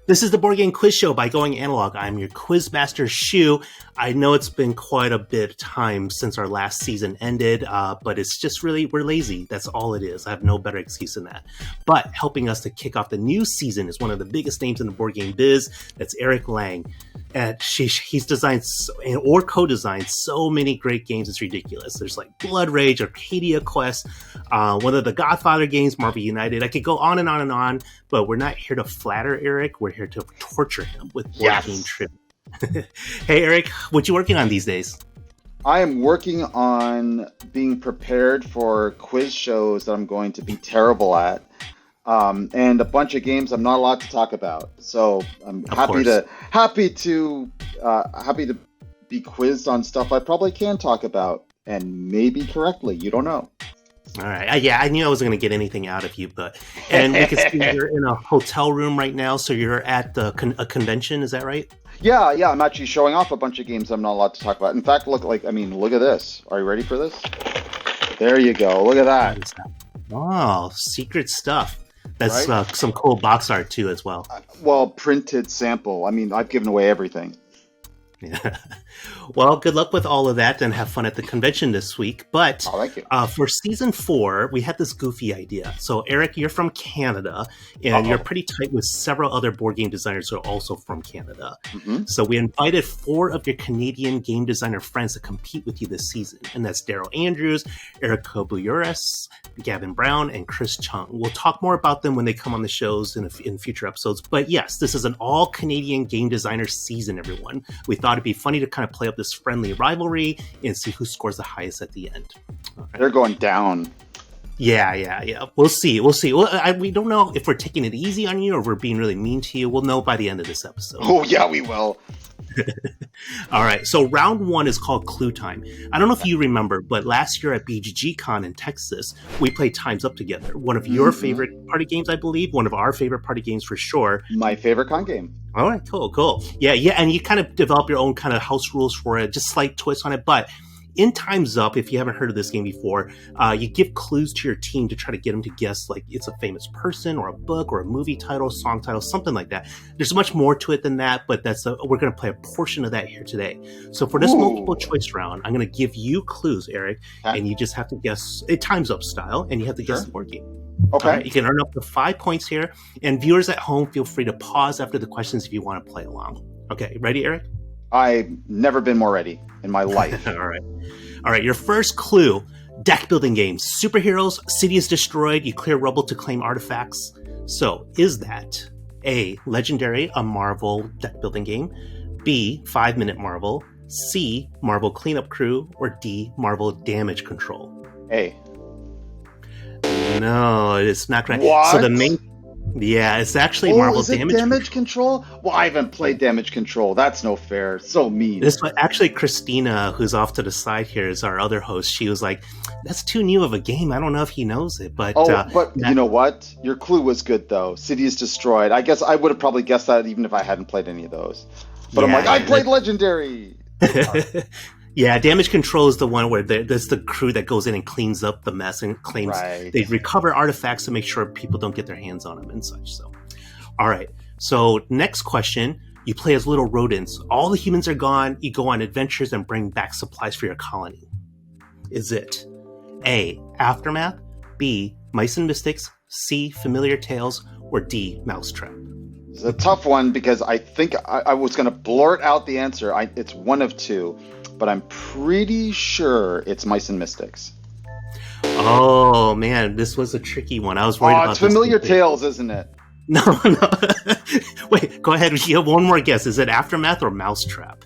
This is the Board Game Quiz Show by Going Analog. I'm your Quizmaster Shu. I know it's been quite a bit of time since our last season ended, but it's just really, we're lazy. That's all it is. I have no better excuse than that. But helping us to kick off the new season is one of the biggest names in the board game biz. That's Eric Lang. And he's designed or co-designed so many great games, it's ridiculous. There's like Blood Rage, Arcadia Quest, one of the Godfather games, Marvel United. I could go on and on and on, but we're not here to flatter Eric. We're here to torture him with board game trivia. Hey, Eric, what you working on these days? I am working on being prepared for quiz shows that I'm going to be terrible at. And a bunch of games I'm not allowed to talk about. So I'm happy to be quizzed on stuff I probably can talk about and maybe correctly. You don't know. All right. Yeah, I knew I wasn't going to get anything out of you, and we can see you're in a hotel room right now, so you're at a convention. Is that right? Yeah. I'm actually showing off a bunch of games I'm not allowed to talk about. In fact, look at this. Are you ready for this? There you go. Look at that. Oh, secret stuff. That's right? Some cool box art too, as well. Printed sample. I mean, I've given away everything. Yeah. Well, good luck with all of that and have fun at the convention this week. But thank you. For season 4, we had this goofy idea. So, Eric, you're from Canada, and you're pretty tight with several other board game designers who are also from Canada. Mm-hmm. So we invited 4 of your Canadian game designer friends to compete with you this season. And that's Daryl Andrews, Erica Buyuris, Gavin Brown, and Chris Chung. We'll talk more about them when they come on the shows in future episodes. But yes, this is an all-Canadian game designer season, everyone. We thought it'd be funny to kind of play up this friendly rivalry and see who scores the highest at the end. Right. They're going down. Yeah. We'll see. Well, we don't know if we're taking it easy on you or if we're being really mean to you. We'll know by the end of this episode. Oh, yeah, we will. All right. So round 1 is called Clue Time. I don't know if you remember, but last year at BGG-Con in Texas, we played Time's Up together. One of your favorite party games, I believe. One of our favorite party games for sure. My favorite con game. All right, cool. Yeah. And you kind of develop your own kind of house rules for it, just slight twist on it. But in Time's Up, if you haven't heard of this game before, you give clues to your team to try to get them to guess, like, it's a famous person or a book or a movie title, song title, something like that. There's much more to it than that, but we're going to play a portion of that here today. So for this multiple choice round, I'm going to give you clues, Eric, and you just have to guess it Time's Up style, and you have to guess the board game. Okay. Right, you can earn up to 5 points here, and viewers at home, feel free to pause after the questions if you want to play along. Okay, ready, Eric? I've never been more ready in my life. All right. Your first clue: deck building game. Superheroes, city is destroyed. You clear rubble to claim artifacts. So, is that A, Legendary, a Marvel deck building game? B, 5-Minute Marvel? C, Marvel Cleanup Crew? Or D, Marvel Damage Control? A. No, it's not correct. What? So the main. Yeah, it's actually Marvel Damage Control. Well, I haven't played Damage Control. That's no fair. So mean. This one, actually, Christina, who's off to the side here, is our other host. She was like, "That's too new of a game. I don't know if he knows it." But you know what? Your clue was good though. City is destroyed. I guess I would have probably guessed that even if I hadn't played any of those. But I'm like, I played Legendary. Yeah, Damage Control is the one where there's the crew that goes in and cleans up the mess and claims they recover artifacts to make sure people don't get their hands on them and such. So, all right. So next question, you play as little rodents. All the humans are gone. You go on adventures and bring back supplies for your colony. Is it A, Aftermath, B, Mice and Mystics, C, Familiar Tales, or D, Mousetrap? It's a tough one because I think I was going to blurt out the answer. It's one of two. But I'm pretty sure it's Mice and Mystics. Oh, man, this was a tricky one. I was worried about it's Familiar Tales, isn't it? No. Wait, go ahead. You have one more guess. Is it Aftermath or Mousetrap?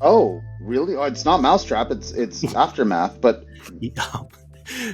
Oh, really? Oh, it's not Mousetrap. It's Aftermath, but...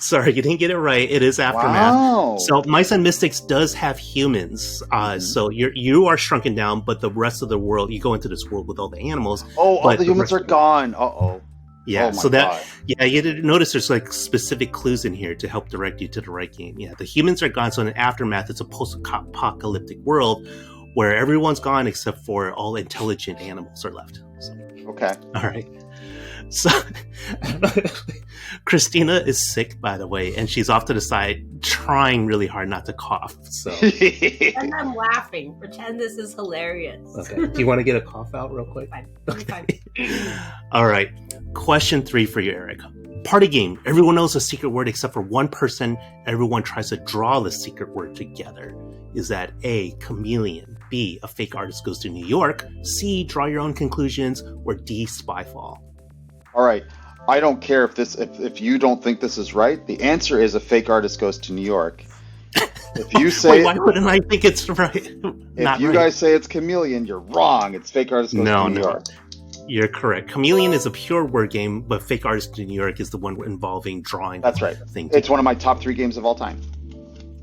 Sorry, you didn't get it right. It is Aftermath. Wow. So Mice and Mystics does have humans. So you are shrunken down, but the rest of the world, you go into this world with all the animals. Oh, all the humans are gone. Uh-oh. Yeah, oh God. You did notice there's like specific clues in here to help direct you to the right game. Yeah, the humans are gone. So in Aftermath, it's a post-apocalyptic world where everyone's gone except for all intelligent animals are left. So. Okay. All right. So, Christina is sick, by the way, and she's off to the side trying really hard not to cough. So, And I'm laughing. Pretend this is hilarious. okay. Do you want to get a cough out real quick? Fine. Okay. All right. Question 3 for you, Eric. Party game. Everyone knows the secret word except for one person. Everyone tries to draw the secret word together. Is that A, chameleon, B, a fake artist goes to New York, C, draw your own conclusions, or D, spyfall? All right. I don't care if you don't think this is right. The answer is a fake artist goes to New York. If you say, wait, why wouldn't I think it's right? if you guys say it's chameleon, you're wrong. It's fake artist goes to New York. You're correct. Chameleon is a pure word game, but Fake Artist in New York is the one involving drawing. That's right. Things. It's one of my top 3 games of all time.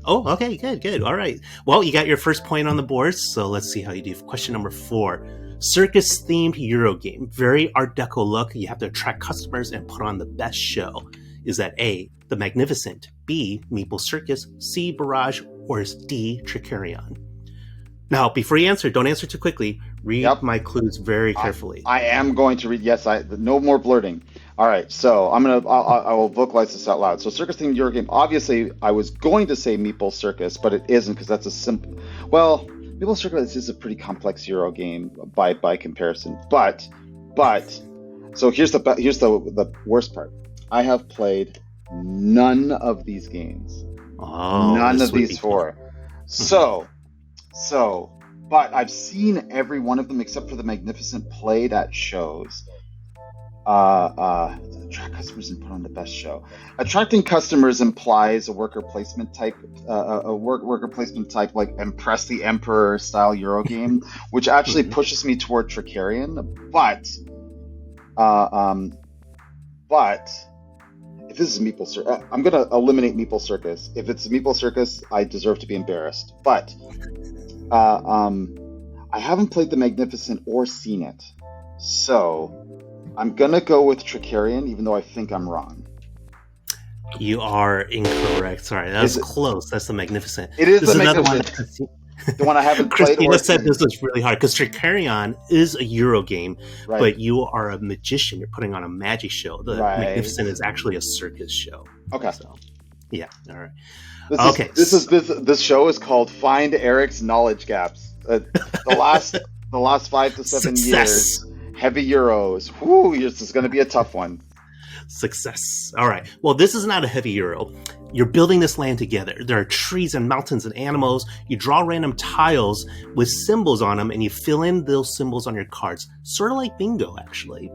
Oh, okay, good. All right. Well, you got your first point on the board, so let's see how you do. Question number 4. Circus-themed Euro game. Very Art Deco look. You have to attract customers and put on the best show. Is that A, The Magnificent, B, Meeple Circus, C, Barrage, or is D, Tricarion? Now, before you answer, don't answer too quickly. Read my clues very carefully. I am going to read. Yes, no more blurting. All right, so I will vocalize this out loud. So, circus themed Euro game. Obviously, I was going to say Meeple Circus, but it isn't because that's a simple. Well, Meeple Circus is a pretty complex Euro game by comparison. But so here's the worst part. I have played none of these games. Oh, none of these 4. But I've seen every one of them except for the Magnificent played at shows. Attract customers and put on the best show. Attracting customers implies a worker placement type, like Impress the Emperor style Euro game, which actually pushes me toward Tricarion. But if this is Meeple Circus, I'm going to eliminate Meeple Circus. If it's Meeple Circus, I deserve to be embarrassed. But I haven't played The Magnificent or seen it. So I'm going to go with Tricarion, even though I think I'm wrong. You are incorrect. Sorry, that was close. That's The Magnificent. It is The Magnificent. The one I haven't played. Christina said this was really hard because Tricarion is a Euro game, but you are a magician. You're putting on a magic show. The Magnificent is actually a circus show. Okay. So, yeah. All right. This show is called Find Eric's Knowledge Gaps. The last 5 to 7 years, heavy Euros. Whoo! This is going to be a tough one. Success. All right. Well, this is not a heavy Euro. You're building this land together. There are trees and mountains and animals. You draw random tiles with symbols on them, and you fill in those symbols on your cards. Sort of like bingo, actually.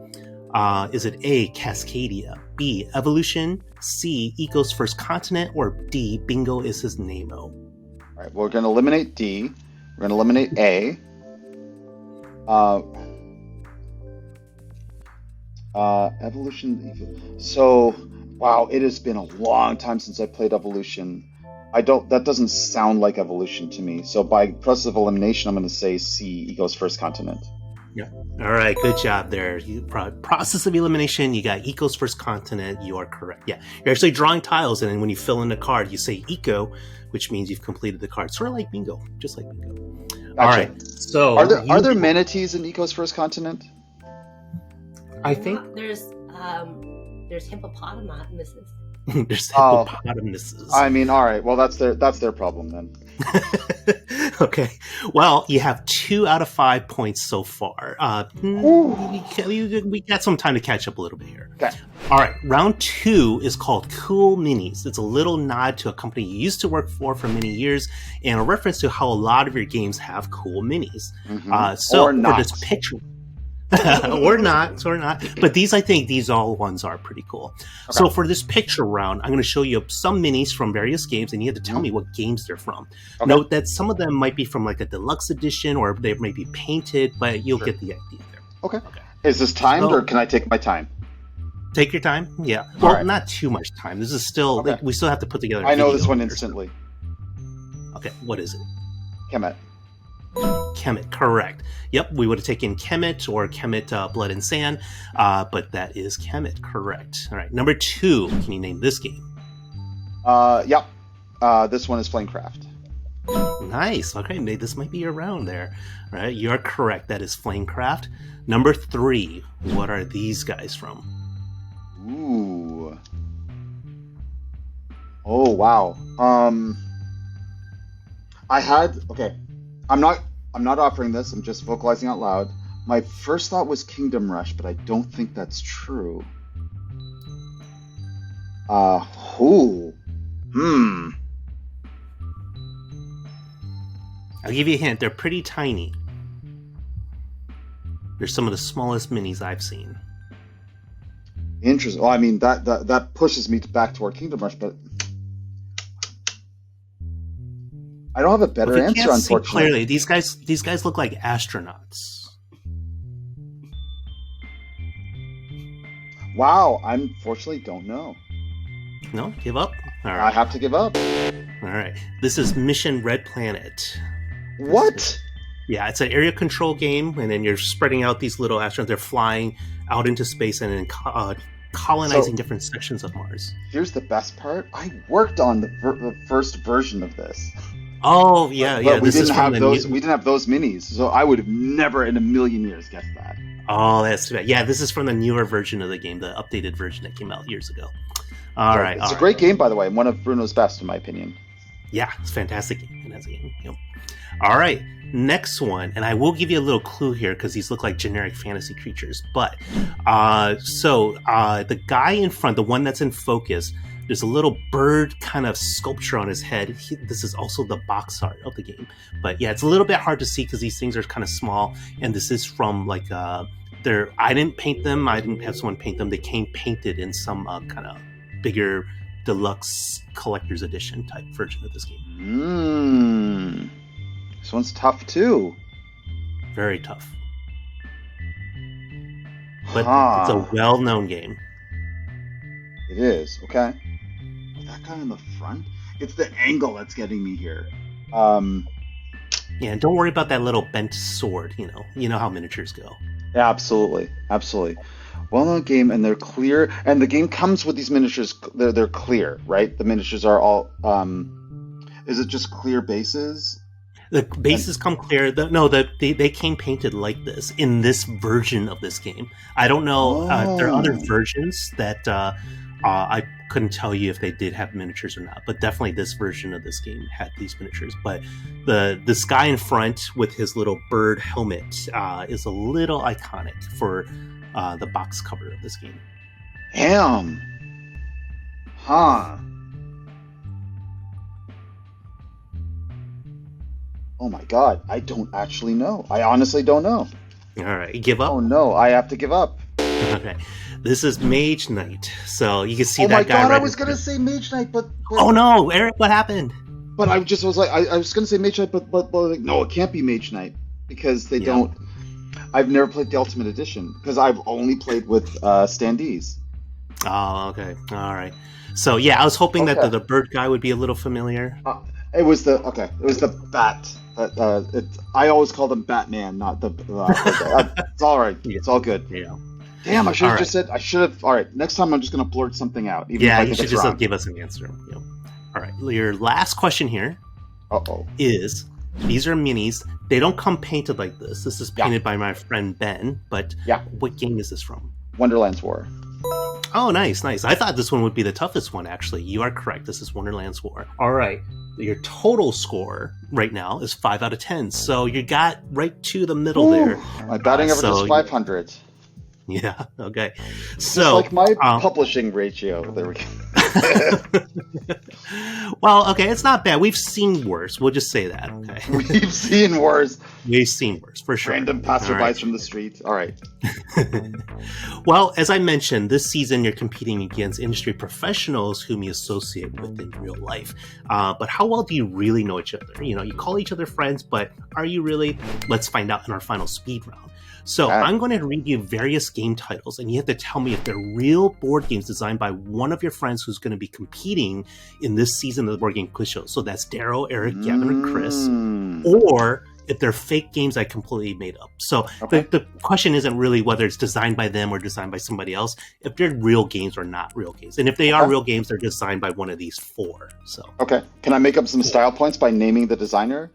Is it A, Cascadia, B, Evolution, C, Eco's First Continent, or D, Bingo is his name-o? All right, we're going to eliminate D. We're going to eliminate A. Evolution. So, wow, it has been a long time since I played Evolution. That doesn't sound like Evolution to me. So by process of elimination, I'm going to say C, Eco's First Continent. Yeah. All right. Good job there. Process of elimination. You got Eco's First Continent. You are correct. Yeah. You're actually drawing tiles, and then when you fill in the card, you say Eco, which means you've completed the card. Sort of like bingo, just like bingo. Gotcha. All right. So are there manatees in Eco's First Continent? I think there's hippopotamuses. There's hippopotamuses. I mean, all right. Well, that's their problem then. Okay. Well, you have 2 out of 5 points so far. We got some time to catch up a little bit here. Okay. All right. Round 2 is called Cool Minis. It's a little nod to a company you used to work for many years, and a reference to how a lot of your games have cool minis. Mm-hmm. Or not. For this picture. or not. But I think these all ones are pretty cool. Okay. So for this picture round, I'm going to show you some minis from various games, and you have to tell me what games they're from. Okay. Note that some of them might be from like a deluxe edition, or they may be painted, but you'll get the idea there. Okay. Is this timed, or can I take my time? Take your time. Yeah. Well, not too much time. This is still we still have to put together. I know this one instantly. Okay. What is it? Kemet. Kemet, correct. Yep, we would have taken Kemet or Kemet Blood and Sand, but that is Kemet, correct. All right, number 2, can you name this game? Yep. This one is Flamecraft. Nice. Okay, this might be your round there. All right, you're correct. That is Flamecraft. Number 3, what are these guys from? Ooh. Oh wow. Okay. I'm not offering this. I'm just vocalizing out loud. My first thought was Kingdom Rush, but I don't think that's true. Who? I'll give you a hint. They're pretty tiny. They're some of the smallest minis I've seen. Interesting. Well, I mean that pushes me back toward Kingdom Rush, but I don't have a better answer. Can't see unfortunately, clearly, these guys look like astronauts. Wow, I unfortunately don't know. No, give up. All right. I have to give up. All right. This is Mission Red Planet. What? Yeah, it's an area control game, and then you're spreading out these little astronauts. They're flying out into space and then colonizing different sections of Mars. Here's the best part. I worked on the first version of this. Oh, yeah, but we this didn't is have those. We didn't have those minis, so I would have never in a million years guessed that. Oh, that's too bad. Yeah, this is from the newer version of the game, the updated version that came out years ago. All right. It's a great game, by the way, and one of Bruno's best, in my opinion. Yeah, it's a fantastic game. Yep. All right, next one, and I will give you a little clue here because these look like generic fantasy creatures. But the guy in front, the one that's in focus, there's a little bird kind of sculpture on his head. This is also the box art of the game. But yeah, it's a little bit hard to see because these things are kind of small. And this is from like I didn't paint them. I didn't have someone paint them. They came painted in some kind of bigger deluxe collector's edition type version of this game. This one's tough too. Very tough. But it's a well-known game. It is, okay. That guy in the front? It's the angle that's getting me here. Yeah, and don't worry about that little bent sword, You know how miniatures go. Yeah, absolutely. Well-known game, and they're clear. And the game comes with these miniatures. They're clear, right? The miniatures are all... is it just clear bases? The bases come clear. They came painted like this in this version of this game. I don't know. There are other versions that I couldn't tell you if they did have miniatures or not. But definitely this version of this game had these miniatures. But this guy in front with his little bird helmet is a little iconic for the box cover of this game. Damn. Huh. Oh my god, I don't actually know. I honestly don't know. All right, you give up? Oh no, I have to give up. Okay, this is Mage Knight. So you can see that guy. Oh my god, I was gonna say Mage Knight, but... Oh no, Eric, what happened? But I just was like, I was gonna say Mage Knight, but like, no, it can't be Mage Knight because they don't. I've never played the Ultimate Edition because I've only played with standees. Oh, okay, all right. So yeah, I was hoping that the bird guy would be a little familiar. It was the bat. I always call them Batman, not the. It's all right. Yeah. It's all good. Yeah. Damn, I should have just said. I should have. All right. Next time, I'm just gonna blurt something out. Even if I think you should just give us an answer. Yeah. All right. Your last question here. Is these are minis? They don't come painted like this. This is painted by my friend Ben. But what game is this from? Wonderland's War. Oh, nice. I thought this one would be the toughest one, actually. You are correct. This is Wonderland's War. All right. Your total score right now is 5 out of 10. So you got right to the middle there. My batting average is 500. Yeah, okay. So, just like my publishing ratio. There we go. Well, okay, it's not bad. We've seen worse. We'll just say that, okay? We've seen worse. We've seen worse, for sure. Random passerbys from the street. All right. Well, as I mentioned, this season you're competing against industry professionals whom you associate with in real life. But how well do you really know each other? You call each other friends, but are you really? Let's find out in our final speed round. So I'm going to read you various game titles, and you have to tell me if they're real board games designed by one of your friends who's going to be competing in this season of the Board Game Quiz Show. So that's Daryl, Eric, Gavin, and Chris. Or if they're fake games I completely made up. So the question isn't really whether it's designed by them or designed by somebody else, if they're real games or not real games. And if they are real games, they're designed by one of these four. So can I make up some style points by naming the designer?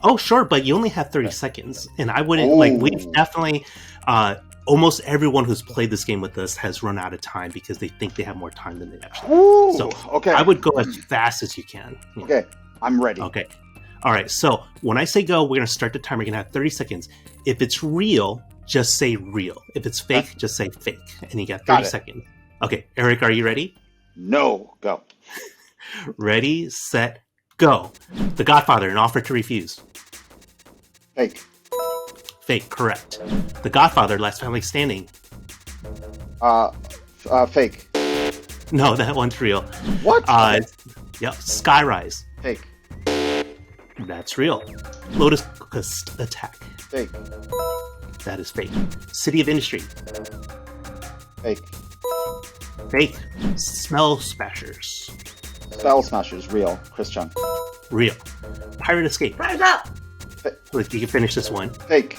Oh, sure, but you only have 30 seconds. And I wouldn't, we've definitely, almost everyone who's played this game with us has run out of time because they think they have more time than they actually Ooh, do. So okay. I would go as fast as you can. Okay, I'm ready. Okay. All right. So when I say go, we're going to start the timer. We're going to have 30 seconds. If it's real, just say real. If it's fake, just say fake. And you got 30 seconds. Okay. Eric, are you ready? No, go. Ready, set, go. The Godfather, An Offer to Refuse. Fake. Fake, correct. The Godfather, Last Family Standing. Fake. No, that one's real. What? Yep, Skyrise. Fake. That's real. Lotus Coast Attack. Fake. That is fake. City of Industry. Fake. Fake. Smell Smashers. Spell Smashers, real. Chris Chung. Real. Pirate Escape. Time's up. Look, you can finish this one. Fake.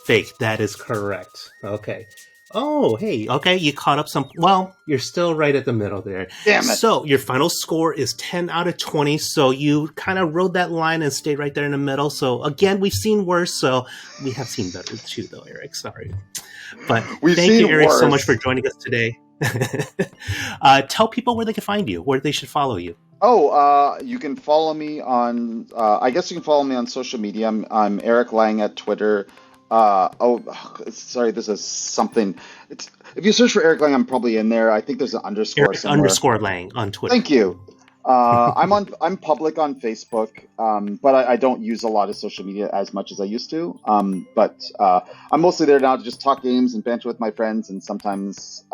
Fake. That is correct. Okay. Oh, hey. Okay, you caught up some. Well, you're still right at the middle there. Damn it. So your final score is 10 out of 20. So you kind of rode that line and stayed right there in the middle. So again, we've seen worse. So we have seen better too, though, Eric. Sorry. But thank you, Eric, so much for joining us today. Tell people where they can find you, where they should follow you. Oh, you can follow me on, I guess you can follow me on social media. I'm Eric Lang at Twitter. Sorry, this is something. If you search for Eric Lang, I'm probably in there. I think there's an underscore Eric somewhere. Underscore Lang on Twitter. Thank you. I'm public on Facebook, but I don't use a lot of social media as much as I used to. But I'm mostly there now to just talk games and banter with my friends, and sometimes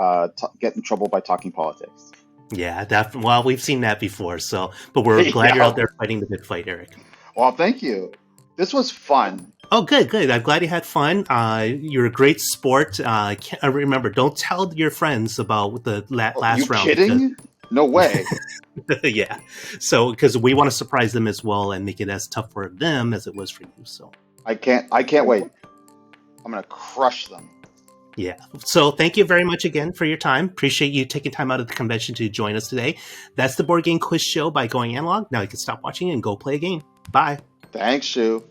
get in trouble by talking politics. Yeah, well, we've seen that before. So, but we're glad you're out there fighting the good fight, Eric. Well, thank you. This was fun. Oh, good. I'm glad you had fun. You're a great sport. Remember, don't tell your friends about the last round. Are you kidding? No way. Yeah. So, because we want to surprise them as well and make it as tough for them as it was for you. So I can't wait. I'm going to crush them. Yeah. So thank you very much again for your time. Appreciate you taking time out of the convention to join us today. That's the Board Game Quiz Show by Going Analog. Now you can stop watching and go play a game. Bye. Thanks, Shu.